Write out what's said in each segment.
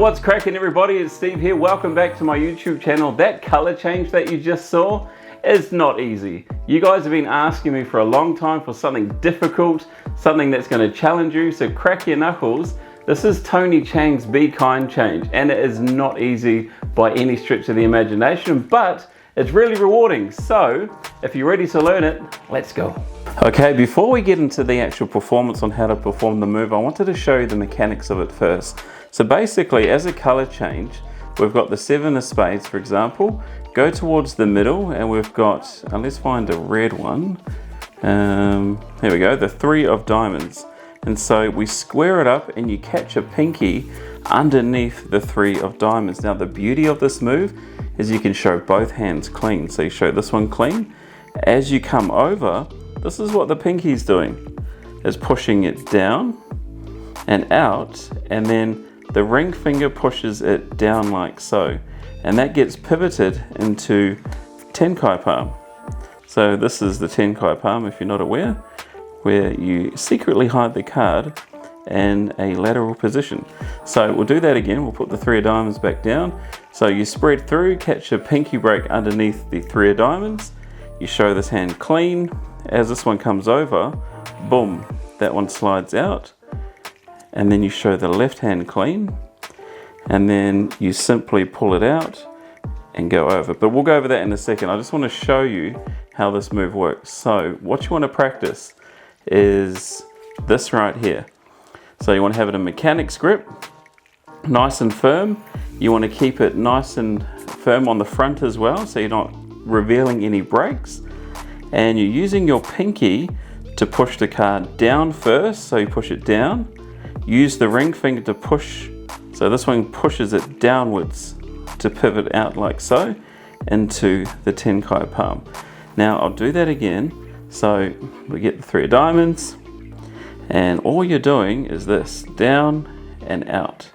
What's cracking, everybody? It's Steve here. Welcome back to my YouTube channel. That color change that you just saw is not easy. You guys have been asking me for a long time for something difficult, something that's going to challenge you, so crack your knuckles. This is Tony Chang's Be Kind change, and it is not easy by any stretch of the imagination, but it's really rewarding. So if you're ready to learn it, let's go. Okay, before we get into the actual performance on how to perform the move, I wanted to show you the mechanics of it first. So basically, as a color change, we've got the 7 of spades, for example, go towards the middle, and we've got, let's find a red one. Here we go, the 3 of diamonds. And so we square it up and you catch a pinky underneath the 3 of diamonds. Now the beauty of this move is you can show both hands clean. So you show this one clean. As you come over, this is what the pinky's doing. It's pushing it down and out, and then the ring finger pushes it down like so. And that gets pivoted into Tenkai palm. So this is the Tenkai palm, if you're not aware, where you secretly hide the card in a lateral position. So we'll do that again. We'll put the 3 of diamonds back down. So you spread through, catch a pinky break underneath the 3 of diamonds. You show this hand clean. As this one comes over, boom, that one slides out. And then you show the left hand clean. And then you simply pull it out and go over. But we'll go over that in a second. I just want to show you how this move works. So what you want to practice is this right here. So you want to have it in mechanics grip, nice and firm. You want to keep it nice and firm on the front as well, so you're not revealing any breaks. And you're using your pinky to push the card down first, so you push it down. Use the ring finger to push, so this one pushes it downwards to pivot out like so into the Tenkai palm. Now I'll do that again. So we get the 3 of diamonds, and all you're doing is this, down and out.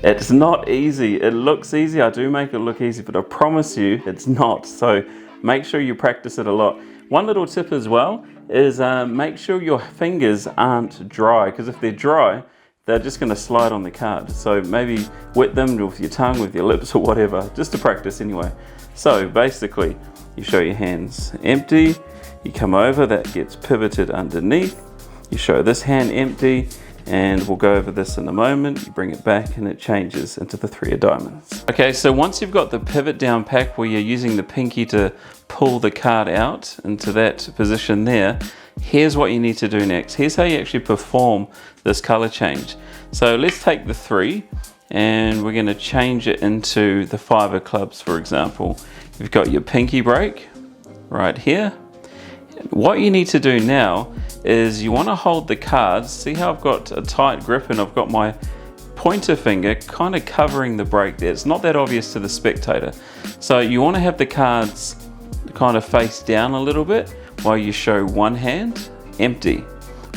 It's not easy. It looks easy. I do make it look easy, but I promise you it's not. So make sure you practice it a lot. One little tip as well is make sure your fingers aren't dry, because if they're dry, they're just going to slide on the card. So maybe wet them with your tongue, with your lips or whatever, just to practice anyway. So basically, you show your hands empty, you come over, that gets pivoted underneath, you show this hand empty, and we'll go over this in a moment. You bring it back and it changes into the 3 of diamonds. Okay, so once you've got the pivot down pack where you're using the pinky to pull the card out into that position there, here's what you need to do next. Here's how you actually perform this color change. So let's take the 3 and we're going to change it into the 5 of clubs, for example. You've got your pinky break right here. What you need to do now is you want to hold the cards. See how I've got a tight grip and I've got my pointer finger kind of covering the break there. It's not that obvious to the spectator. So you want to have the cards kind of face down a little bit while you show one hand empty.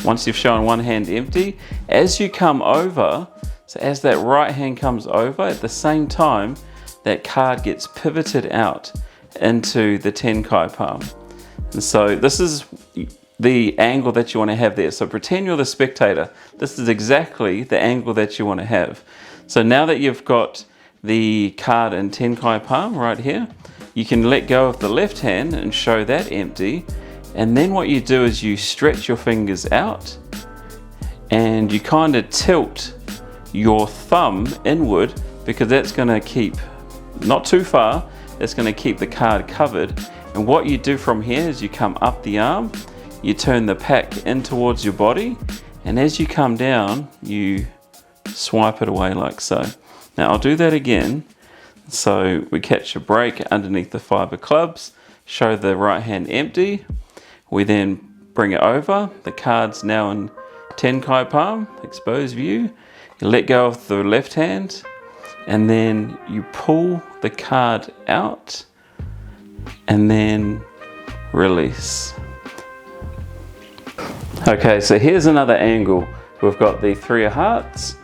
Once you've shown one hand empty, as you come over, so as that right hand comes over, at the same time, that card gets pivoted out into the Tenkai palm. And so this is the angle that you want to have there. So pretend you're the spectator. This is exactly the angle that you want to have. So now that you've got the card in Tenkai palm right here, you can let go of the left hand and show that empty. And then what you do is you stretch your fingers out and you kind of tilt your thumb inward, because that's going to keep, not too far, it's going to keep the card covered. And what you do from here is you come up the arm, you turn the pack in towards your body, and as you come down, you swipe it away like so. Now I'll do that again. So we catch a break underneath the 5 of clubs, show the right hand empty, we then bring it over, the card's now in Tenkai palm, exposed view, you let go of the left hand, and then you pull the card out, and then release. Okay, so here's another angle. We've got the 3 of hearts.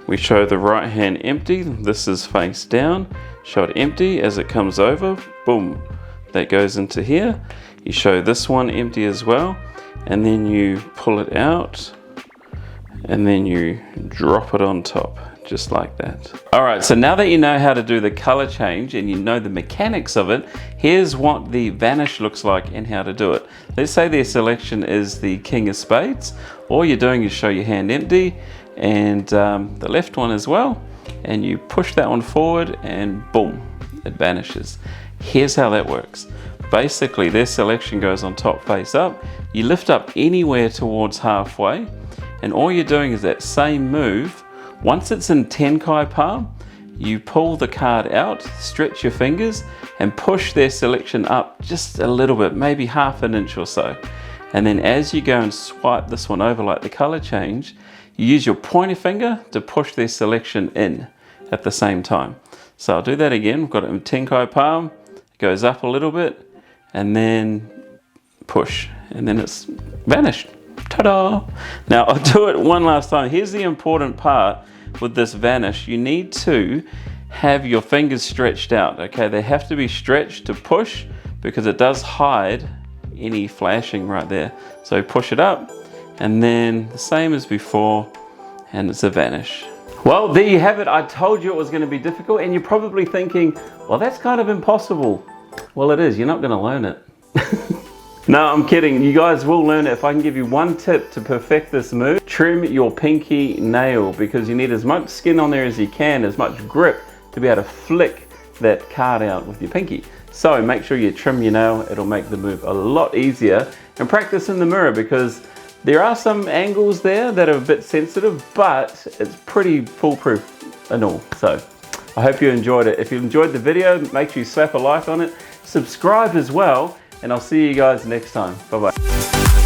We show the right hand empty. This is face down. Show it empty. As it comes over, boom, that goes into here. You show this one empty as well, and then you pull it out, and then you drop it on top, just like that. All right, so now that you know how to do the color change and you know the mechanics of it, here's what the vanish looks like and how to do it. Let's say their selection is the King of Spades. All you're doing is show your hand empty and the left one as well, and you push that one forward and boom, it vanishes. Here's how that works. Basically, their selection goes on top face up. You lift up anywhere towards halfway, and all you're doing is that same move. Once it's in Tenkai palm, you pull the card out, stretch your fingers, and push their selection up just a little bit, maybe half an inch or so. And then as you go and swipe this one over like the color change, you use your pointer finger to push their selection in at the same time. So I'll do that again. We've got it in Tenkai palm, it goes up a little bit, and then push, and then it's vanished. Ta-da! Now I'll do it one last time. Here's the important part with this vanish. You need to have your fingers stretched out, okay? They have to be stretched to push because it does hide any flashing right there. So push it up, and then the same as before, and it's a vanish. Well, there you have it. I told you it was going to be difficult, and you're probably thinking, well, that's kind of impossible. Well, it is. You're not going to learn it. No, I'm kidding. You guys will learn it. If I can give you one tip to perfect this move, trim your pinky nail, because you need as much skin on there as you can, as much grip to be able to flick that card out with your pinky. So make sure you trim your nail. It'll make the move a lot easier. And practice in the mirror, because there are some angles there that are a bit sensitive, but it's pretty foolproof and all. So I hope you enjoyed it. If you enjoyed the video, make sure you slap a like on it, subscribe as well, and I'll see you guys next time. Bye-bye.